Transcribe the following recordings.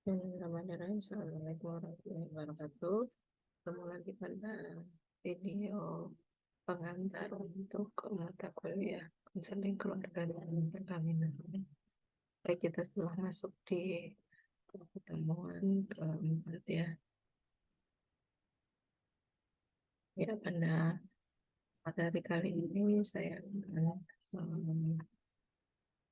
Bismillahirrahmanirrahim. Assalamualaikum warahmatullahi wabarakatuh. Ketemu lagi pada video pengantar untuk mata kuliah konseling keluarga dan perkawinan. Baik, kita setelah masuk di pertemuan keempat ya. Ya, pada materi kali ini saya akan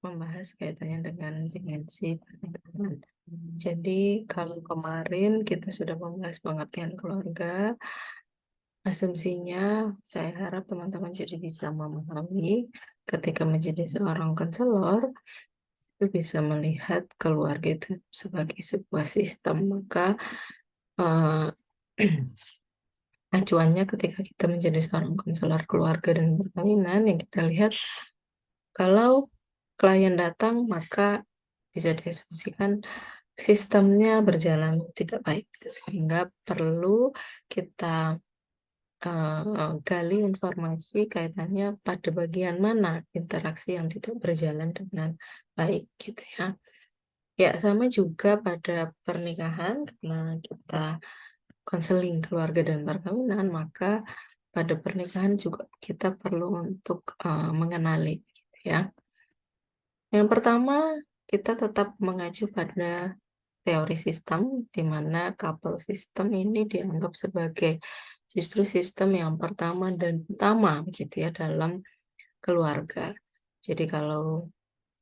membahas kaitannya dengan dimensi pernikahan. Jadi kalau kemarin kita sudah membahas pengertian keluarga, asumsinya saya harap teman-teman jadi bisa memahami ketika menjadi seorang konselor itu bisa melihat keluarga itu sebagai sebuah sistem. Maka eh, acuannya ketika kita menjadi seorang konselor keluarga dan perkawinan yang kita lihat kalau klien datang maka bisa diasumsikan sistemnya berjalan tidak baik sehingga perlu kita gali informasi kaitannya pada bagian mana interaksi yang tidak berjalan dengan baik gitu ya. Ya, sama juga pada pernikahan karena kita konseling keluarga dan perkawinan, maka pada pernikahan juga kita perlu untuk mengenali gitu ya. Yang pertama, kita tetap mengacu pada teori sistem, di mana couple system ini dianggap sebagai justru sistem yang pertama dan utama gitu ya dalam keluarga. Jadi kalau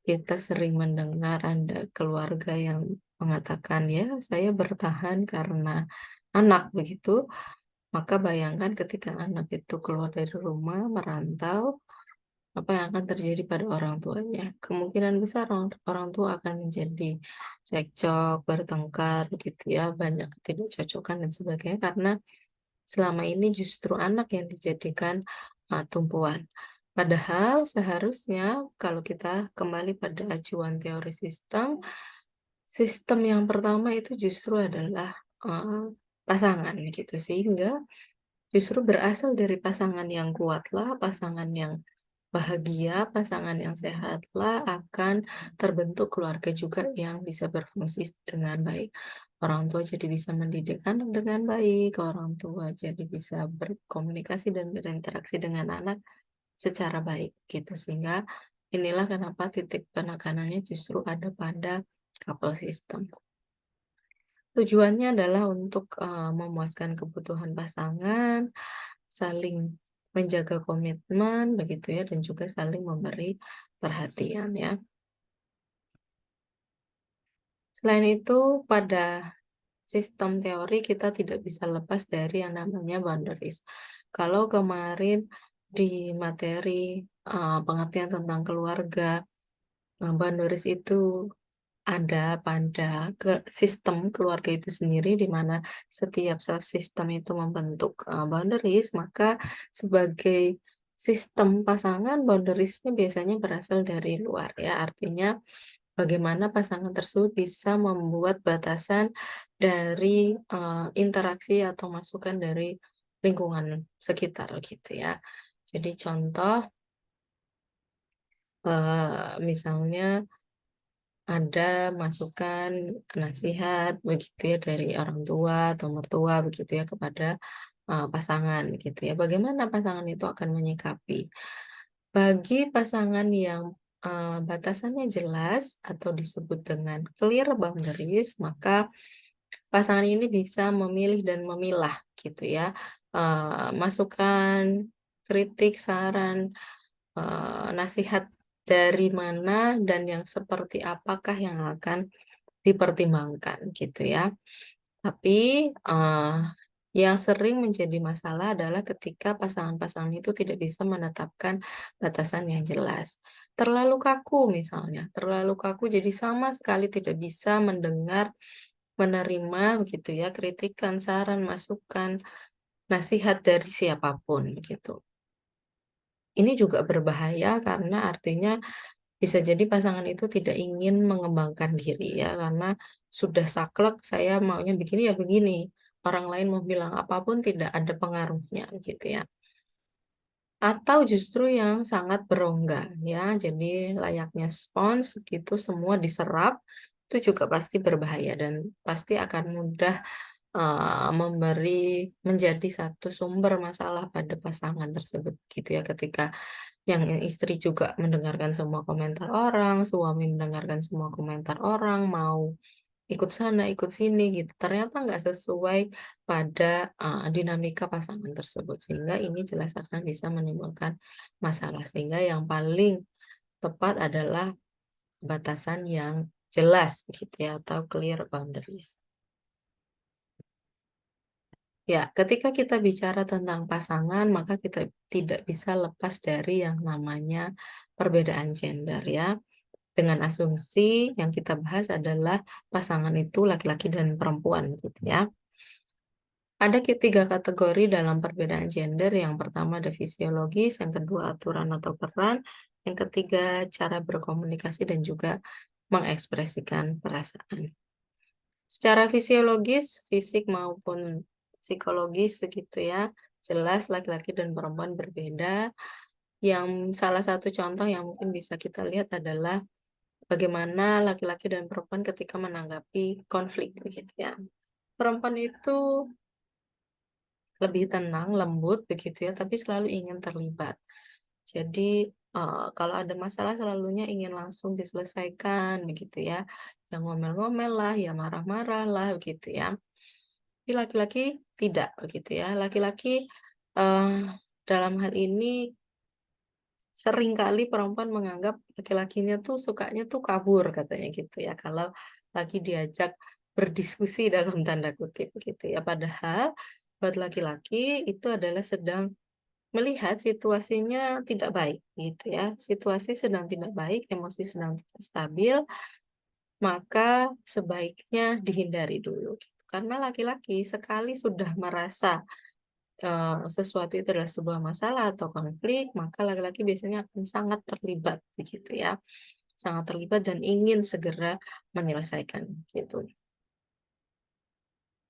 kita sering mendengar ada keluarga yang mengatakan ya saya bertahan karena anak begitu, maka bayangkan ketika anak itu keluar dari rumah merantau, apa yang akan terjadi pada orang tuanya? Kemungkinan besar orang orang tua akan menjadi cekcok, bertengkar gitu ya, banyak ketidakcocokan dan sebagainya karena selama ini justru anak yang dijadikan tumpuan. Padahal seharusnya kalau kita kembali pada acuan teori sistem, sistem yang pertama itu justru adalah pasangan gitu sehingga justru berasal dari pasangan yang kuatlah, pasangan yang bahagia, pasangan yang sehatlah akan terbentuk keluarga juga yang bisa berfungsi dengan baik. Orang tua jadi bisa mendidik anak dengan baik, orang tua jadi bisa berkomunikasi dan berinteraksi dengan anak secara baik gitu. Sehingga inilah kenapa titik penekanannya justru ada pada couple system. Tujuannya adalah untuk memuaskan kebutuhan pasangan, saling menjaga komitmen begitu ya dan juga saling memberi perhatian ya. Selain itu pada sistem teori kita tidak bisa lepas dari yang namanya boundaries. Kalau kemarin di materi pengertian tentang keluarga, boundaries itu ada pada sistem keluarga itu sendiri, di mana setiap subsistem itu membentuk boundaries, maka sebagai sistem pasangan, boundaries-nya biasanya berasal dari luar ya. Artinya bagaimana pasangan tersebut bisa membuat batasan dari interaksi atau masukan dari lingkungan sekitar gitu ya. Jadi contoh, misalnya ada masukan, nasihat begitu ya dari orang tua atau mertua begitu ya kepada pasangan gitu ya. Bagaimana pasangan itu akan menyikapi? Bagi pasangan yang batasannya jelas atau disebut dengan clear boundaries, maka pasangan ini bisa memilih dan memilah gitu ya. Masukan, kritik, saran, nasihat dari mana dan yang seperti apakah yang akan dipertimbangkan gitu ya. Tapi, yang sering menjadi masalah adalah ketika pasangan-pasangan itu tidak bisa menetapkan batasan yang jelas. Terlalu kaku misalnya, terlalu kaku jadi sama sekali tidak bisa mendengar, menerima begitu ya, kritikan, saran, masukan, nasihat dari siapapun gitu. Ini juga berbahaya karena artinya bisa jadi pasangan itu tidak ingin mengembangkan diri ya, karena sudah saklek saya maunya begini ya begini. Orang lain mau bilang apapun tidak ada pengaruhnya gitu ya. Atau justru yang sangat berongga ya, jadi layaknya spons gitu semua diserap itu juga pasti berbahaya dan pasti akan mudah, menjadi satu sumber masalah pada pasangan tersebut gitu ya. Ketika yang istri juga mendengarkan semua komentar orang, suami mendengarkan semua komentar orang, mau ikut sana, ikut sini gitu, ternyata nggak sesuai pada, dinamika pasangan tersebut. Sehingga ini jelas akan bisa menimbulkan masalah. Sehingga yang paling tepat adalah batasan yang jelas gitu ya, atau clear boundaries. Ya, ketika kita bicara tentang pasangan, maka kita tidak bisa lepas dari yang namanya perbedaan gender ya. Dengan asumsi yang kita bahas adalah pasangan itu laki-laki dan perempuan gitu ya. Ada tiga kategori dalam perbedaan gender. Yang pertama ada fisiologis, yang kedua aturan atau peran, yang ketiga cara berkomunikasi dan juga mengekspresikan perasaan. Secara fisiologis, fisik maupun psikologis begitu ya, jelas laki-laki dan perempuan berbeda. Yang salah satu contoh yang mungkin bisa kita lihat adalah bagaimana laki-laki dan perempuan ketika menanggapi konflik begitu ya. Perempuan itu lebih tenang, lembut begitu ya, tapi selalu ingin terlibat. Jadi, kalau ada masalah selalunya ingin langsung diselesaikan begitu ya. Ya ngomel-ngomel lah, ya marah-marah lah begitu ya. Tapi laki-laki tidak begitu ya. Laki-laki, eee, dalam hal ini seringkali perempuan menganggap laki-lakinya tuh sukanya tuh kabur katanya gitu ya, kalau lagi diajak berdiskusi dalam tanda kutip gitu ya. Padahal buat laki-laki itu adalah sedang melihat situasinya tidak baik gitu ya. Situasi sedang tidak baik, emosi sedang tidak stabil, maka sebaiknya dihindari dulu gitu. Karena laki-laki sekali sudah merasa sesuatu itu adalah sebuah masalah atau konflik, maka laki-laki biasanya akan sangat terlibat begitu ya, sangat terlibat dan ingin segera menyelesaikan gitu.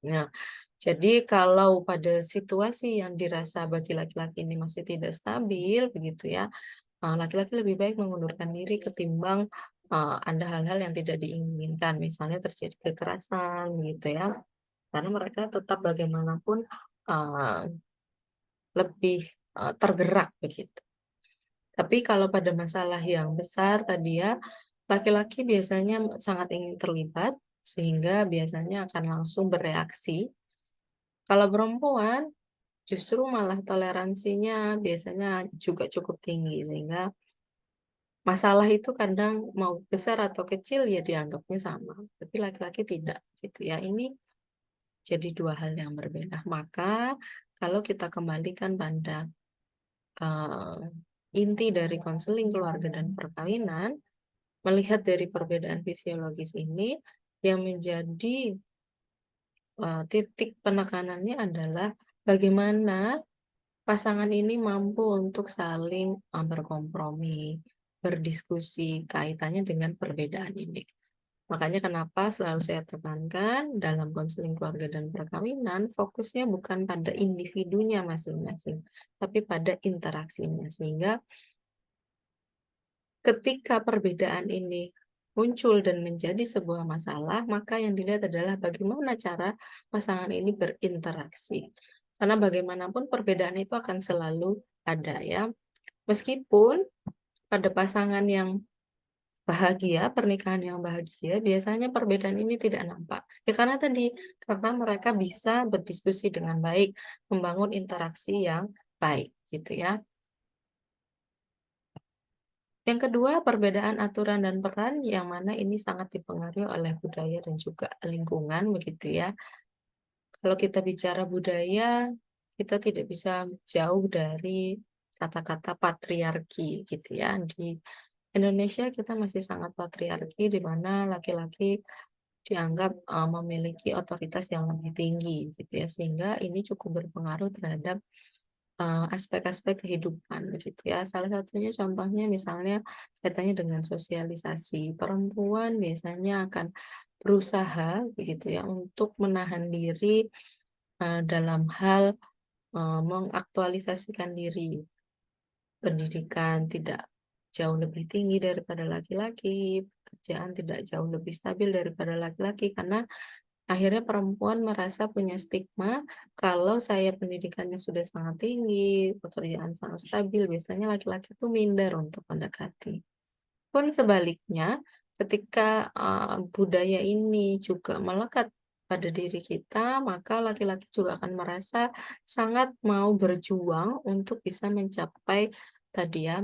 Nah, jadi kalau pada situasi yang dirasa bagi laki-laki ini masih tidak stabil begitu ya, laki-laki lebih baik mengundurkan diri ketimbang, ada hal-hal yang tidak diinginkan, misalnya terjadi kekerasan gitu ya, karena mereka tetap bagaimanapun, eee, lebih, tergerak begitu. Tapi kalau pada masalah yang besar tadi ya, laki-laki biasanya sangat ingin terlibat, sehingga biasanya akan langsung bereaksi. Kalau perempuan, justru malah toleransinya biasanya juga cukup tinggi, sehingga masalah itu kadang mau besar atau kecil ya dianggapnya sama, tapi laki-laki tidak gitu ya. Ini jadi dua hal yang berbeda. Maka kalau kita kembalikan pada Eee, inti dari konseling keluarga dan perkawinan, melihat dari perbedaan fisiologis ini, yang menjadi, titik penekanannya adalah bagaimana pasangan ini mampu untuk saling, berkompromi, berdiskusi kaitannya dengan perbedaan ini. Makanya kenapa selalu saya tekankan dalam konseling keluarga dan perkawinan, fokusnya bukan pada individunya masing-masing, tapi pada interaksinya. Sehingga ketika perbedaan ini muncul dan menjadi sebuah masalah, maka yang dilihat adalah bagaimana cara pasangan ini berinteraksi. Karena bagaimanapun perbedaan itu akan selalu ada ya. Meskipun pada pasangan yang bahagia, pernikahan yang bahagia, biasanya perbedaan ini tidak nampak. Ya karena tadi, karena mereka bisa berdiskusi dengan baik, membangun interaksi yang baik gitu ya. Yang kedua, perbedaan aturan dan peran yang mana ini sangat dipengaruhi oleh budaya dan juga lingkungan begitu ya. Kalau kita bicara budaya, kita tidak bisa jauh dari kata-kata patriarki gitu ya. Di Indonesia kita masih sangat patriarki di mana laki-laki dianggap memiliki otoritas yang lebih tinggi gitu ya. Sehingga ini cukup berpengaruh terhadap aspek-aspek kehidupan begitu ya. Salah satunya contohnya misalnya kaitannya dengan sosialisasi. Perempuan biasanya akan berusaha begitu ya untuk menahan diri, dalam hal, mengaktualisasikan diri. Pendidikan tidak jauh lebih tinggi daripada laki-laki, pekerjaan tidak jauh lebih stabil daripada laki-laki, karena akhirnya perempuan merasa punya stigma kalau saya pendidikannya sudah sangat tinggi, pekerjaan sangat stabil, biasanya laki-laki itu minder untuk mendekati. Pun sebaliknya, ketika, budaya ini juga melekat pada diri kita, maka laki-laki juga akan merasa sangat mau berjuang untuk bisa mencapai tadi ya,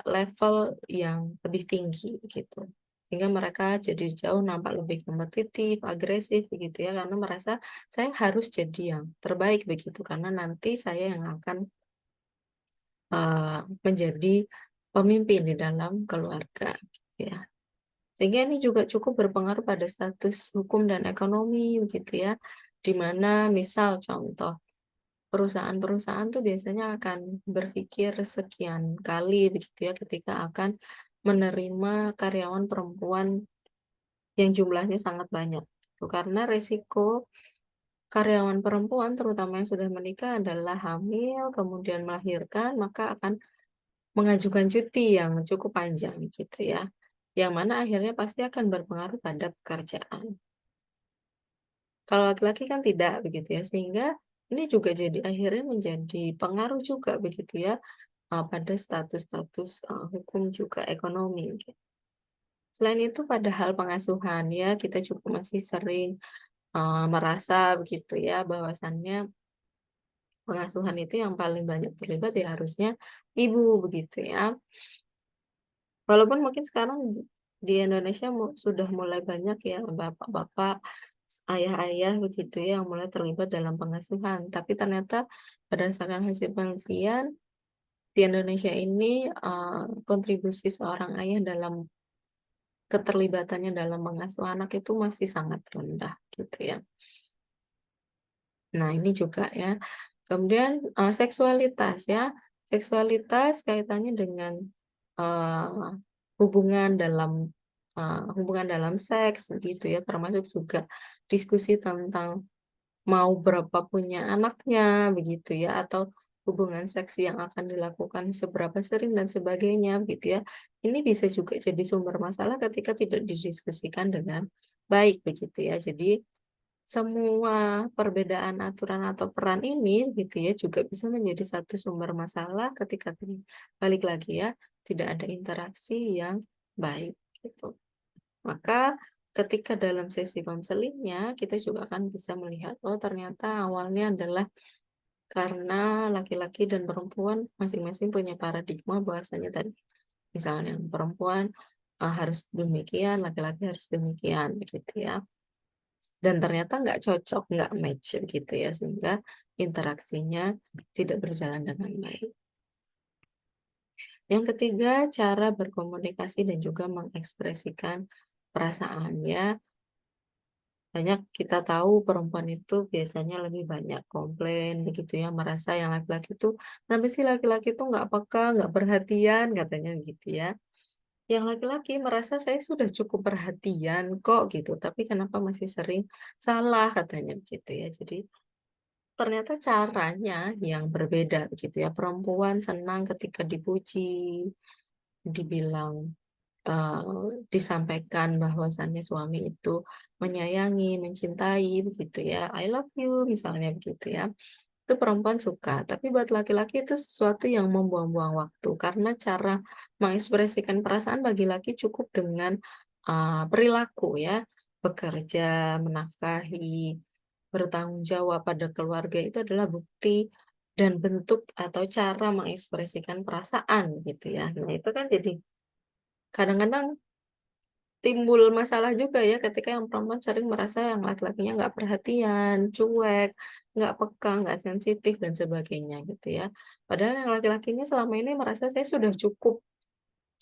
level yang lebih tinggi gitu. Sehingga mereka jadi jauh nampak lebih kompetitif, agresif begitu ya, karena merasa saya harus jadi yang terbaik begitu, karena nanti saya yang akan menjadi pemimpin di dalam keluarga, gitu ya. Sehingga ini juga cukup berpengaruh pada status hukum dan ekonomi, begitu ya. Di mana misal contoh, perusahaan-perusahaan tuh biasanya akan berpikir sekian kali begitu ya ketika akan menerima karyawan perempuan yang jumlahnya sangat banyak. Gitu. Karena resiko karyawan perempuan terutama yang sudah menikah adalah hamil, kemudian melahirkan, maka akan mengajukan cuti yang cukup panjang gitu ya, yang mana akhirnya pasti akan berpengaruh pada pekerjaan. Kalau laki-laki kan tidak begitu ya, sehingga ini juga jadi akhirnya menjadi pengaruh juga begitu ya, pada status-status, hukum juga ekonomi gitu. Selain itu pada hal pengasuhan ya, kita juga masih sering, merasa begitu ya bahwasannya pengasuhan itu yang paling banyak terlibat ya harusnya ibu begitu ya. Walaupun mungkin sekarang di Indonesia sudah mulai banyak ya bapak-bapak, ayah-ayah begitu ya yang mulai terlibat dalam pengasuhan. Tapi ternyata berdasarkan hasil penelitian di Indonesia ini kontribusi seorang ayah dalam keterlibatannya dalam mengasuh anak itu masih sangat rendah gitu ya. Nah ini juga ya. Kemudian seksualitas ya. Seksualitas kaitannya dengan eee, hubungan dalam seks gitu ya, termasuk juga diskusi tentang mau berapa punya anaknya begitu ya, atau hubungan seks yang akan dilakukan seberapa sering dan sebagainya gitu ya. Ini bisa juga jadi sumber masalah ketika tidak didiskusikan dengan baik begitu ya. Jadi semua perbedaan aturan atau peran ini gitu ya juga bisa menjadi satu sumber masalah ketika balik lagi ya, tidak ada interaksi yang baik gitu. Maka ketika dalam sesi konselingnya kita juga akan bisa melihat, oh ternyata awalnya adalah karena laki-laki dan perempuan masing-masing punya paradigma bahwasanya tadi misalnya perempuan, harus demikian, laki-laki harus demikian begitu ya. Dan ternyata nggak cocok, nggak match gitu ya, sehingga interaksinya tidak berjalan dengan baik. Yang ketiga, cara berkomunikasi dan juga mengekspresikan perasaan ya. Banyak kita tahu perempuan itu biasanya lebih banyak komplain begitu ya, merasa yang laki-laki itu, "Kenapa sih laki-laki itu nggak peka, nggak perhatian?" Katanya begitu ya. Yang laki-laki merasa, "Saya sudah cukup perhatian kok," gitu, "tapi kenapa masih sering salah?" Katanya begitu ya. Jadi ternyata caranya yang berbeda gitu ya. Perempuan senang ketika dipuji, dibilang, disampaikan bahwasannya suami itu menyayangi, mencintai begitu ya, "I love you," misalnya begitu ya. Itu perempuan suka, tapi buat laki-laki itu sesuatu yang membuang-buang waktu, karena cara mengekspresikan perasaan bagi laki cukup dengan, perilaku ya, bekerja, menafkahi, bertanggung jawab pada keluarga itu adalah bukti dan bentuk atau cara mengekspresikan perasaan gitu ya. Nah itu kan jadi kadang-kadang timbul masalah juga ya ketika yang perempuan sering merasa yang laki-lakinya nggak perhatian, cuek, nggak peka, nggak sensitif dan sebagainya gitu ya. Padahal yang laki-lakinya selama ini merasa saya sudah cukup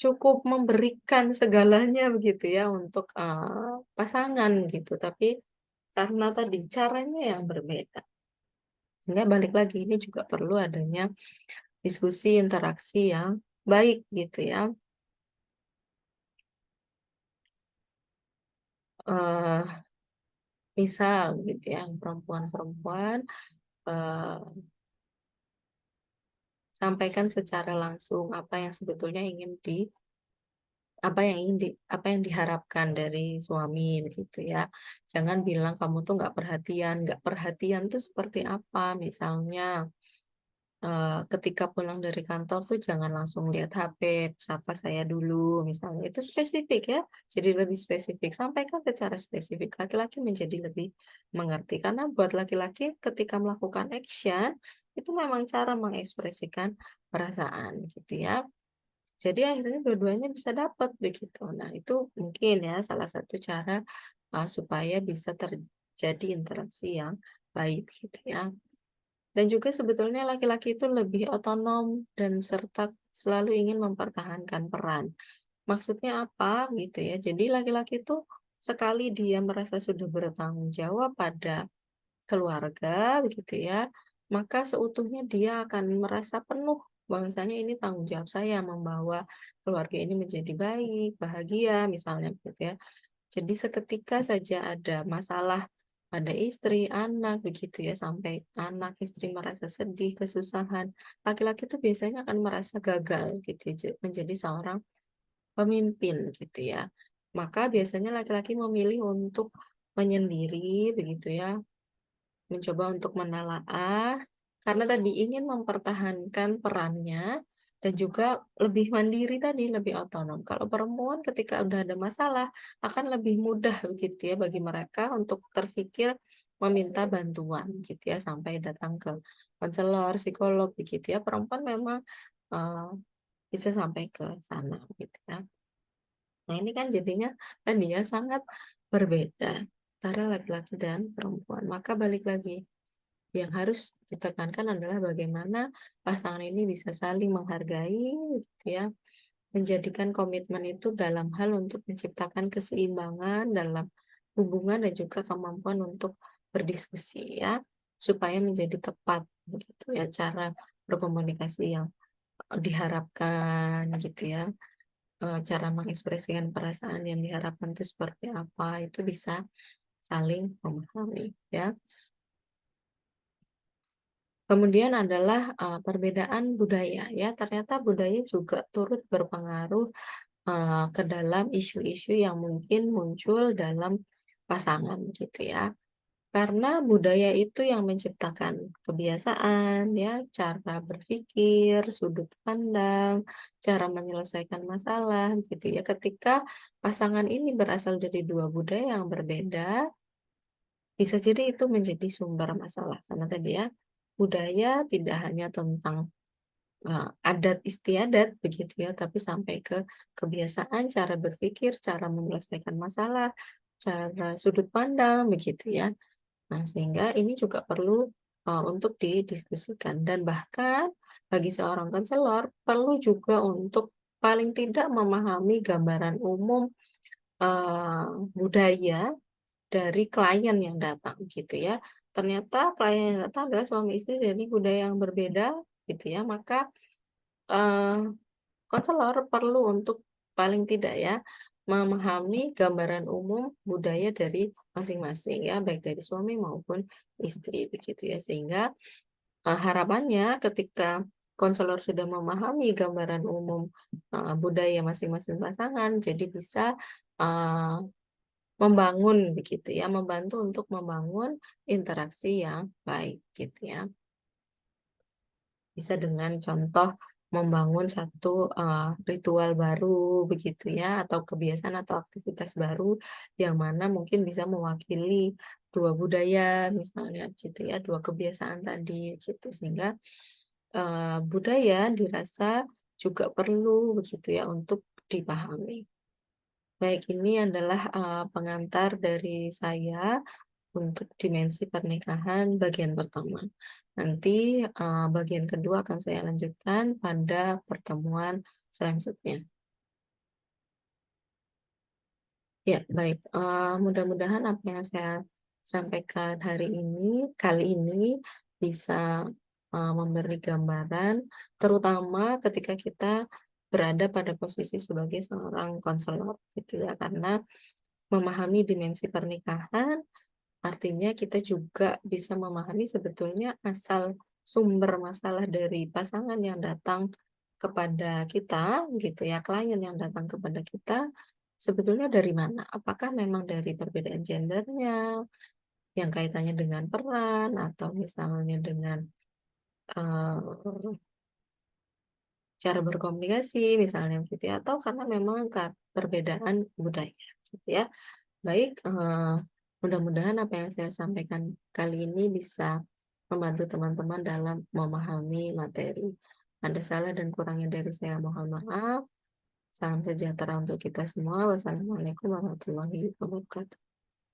cukup memberikan segalanya begitu ya untuk, pasangan gitu, tapi karena tadi caranya yang berbeda. Sehingga balik lagi ini juga perlu adanya diskusi, interaksi yang baik gitu ya. Eee, Misal gitu ya, perempuan-perempuan, eee, sampaikan secara langsung apa yang sebetulnya ingin apa yang diharapkan dari suami begitu ya. Jangan bilang kamu tuh nggak perhatian tuh seperti apa, misalnya ketika pulang dari kantor tuh jangan langsung lihat HP, sapa saya dulu misalnya, itu spesifik ya, jadi lebih spesifik, sampaikan secara spesifik, laki-laki menjadi lebih mengerti. Karena buat laki-laki ketika melakukan action, itu memang cara mengekspresikan perasaan gitu ya. Jadi akhirnya dua-duanya bisa dapat begitu. Nah itu mungkin ya salah satu cara, supaya bisa terjadi interaksi yang baik gitu ya. Dan juga sebetulnya laki-laki itu lebih otonom dan serta selalu ingin mempertahankan peran. Maksudnya apa gitu ya, jadi laki-laki itu sekali dia merasa sudah bertanggung jawab pada keluarga begitu ya, maka seutuhnya dia akan merasa penuh bahwasanya ini tanggung jawab saya membawa keluarga ini menjadi baik, bahagia misalnya gitu ya. Jadi seketika saja ada masalah pada istri, anak, begitu ya, sampai anak, istri merasa sedih, kesusahan, laki-laki itu biasanya akan merasa gagal gitu ya, menjadi seorang pemimpin gitu ya. Maka biasanya laki-laki memilih untuk menyendiri begitu ya, mencoba untuk menelaah, karena tadi ingin mempertahankan perannya dan juga lebih mandiri tadi, lebih otonom. Kalau perempuan ketika udah ada masalah, akan lebih mudah begitu ya bagi mereka untuk terfikir meminta bantuan gitu ya, sampai datang ke konselor, psikolog begitu ya. Perempuan memang, eee, bisa sampai ke sana gitu ya. Nah ini kan jadinya tadi ya sangat berbeda antara laki-laki dan perempuan. Maka balik lagi, yang harus ditekankan adalah bagaimana pasangan ini bisa saling menghargai, gitu ya, menjadikan komitmen itu dalam hal untuk menciptakan keseimbangan dalam hubungan dan juga kemampuan untuk berdiskusi ya, supaya menjadi tepat begitu ya cara berkomunikasi yang diharapkan gitu ya, cara mengekspresikan perasaan yang diharapkan itu seperti apa, itu bisa saling memahami ya. Kemudian adalah, perbedaan budaya ya, ternyata budaya juga turut berpengaruh, ke dalam isu-isu yang mungkin muncul dalam pasangan gitu ya. Karena budaya itu yang menciptakan kebiasaan ya, cara berpikir, sudut pandang, cara menyelesaikan masalah gitu ya. Ketika pasangan ini berasal dari 2 budaya yang berbeda, bisa jadi itu menjadi sumber masalah. Karena tadi ya, budaya tidak hanya tentang adat istiadat begitu ya, tapi sampai ke kebiasaan, cara berpikir, cara menyelesaikan masalah, cara sudut pandang begitu ya. Nah, sehingga ini juga perlu, untuk didiskusikan dan bahkan bagi seorang konselor perlu juga untuk paling tidak memahami gambaran umum, budaya dari klien yang datang gitu ya. Ternyata klien yang datang adalah suami istri dari budaya yang berbeda gitu ya, maka, eee konselor perlu untuk paling tidak ya, memahami gambaran umum budaya dari masing-masing ya, baik dari suami maupun istri begitu ya. Sehingga, harapannya ketika konselor sudah memahami gambaran umum, budaya masing-masing pasangan, jadi bisa, eee, membangun begitu ya, membantu untuk membangun interaksi yang baik gitu ya. Bisa dengan contoh membangun satu, ritual baru begitu ya, atau kebiasaan atau aktivitas baru yang mana mungkin bisa mewakili 2 budaya misalnya gitu ya, 2 kebiasaan tadi gitu. Sehingga, budaya dirasa juga perlu begitu ya untuk dipahami. Baik, ini adalah, pengantar dari saya untuk dimensi pernikahan bagian pertama. Nanti, bagian kedua akan saya lanjutkan pada pertemuan selanjutnya. Ya, baik, mudah-mudahan apa yang saya sampaikan kali ini bisa, memberi gambaran, terutama ketika kita berada pada posisi sebagai seorang konselor, gitu ya. Karena memahami dimensi pernikahan artinya kita juga bisa memahami sebetulnya asal sumber masalah dari pasangan yang datang kepada kita gitu ya, klien yang datang kepada kita sebetulnya dari mana? Apakah memang dari perbedaan gendernya, yang kaitannya dengan peran, atau misalnya dengan, eee, cara berkomunikasi misalnya gitu ya, atau karena memang perbedaan budaya gitu ya. Baik, mudah-mudahan apa yang saya sampaikan kali ini bisa membantu teman-teman dalam memahami materi. Ada salah dan kurangnya dari saya mohon maaf. Salam sejahtera untuk kita semua. Wassalamualaikum warahmatullahi wabarakatuh.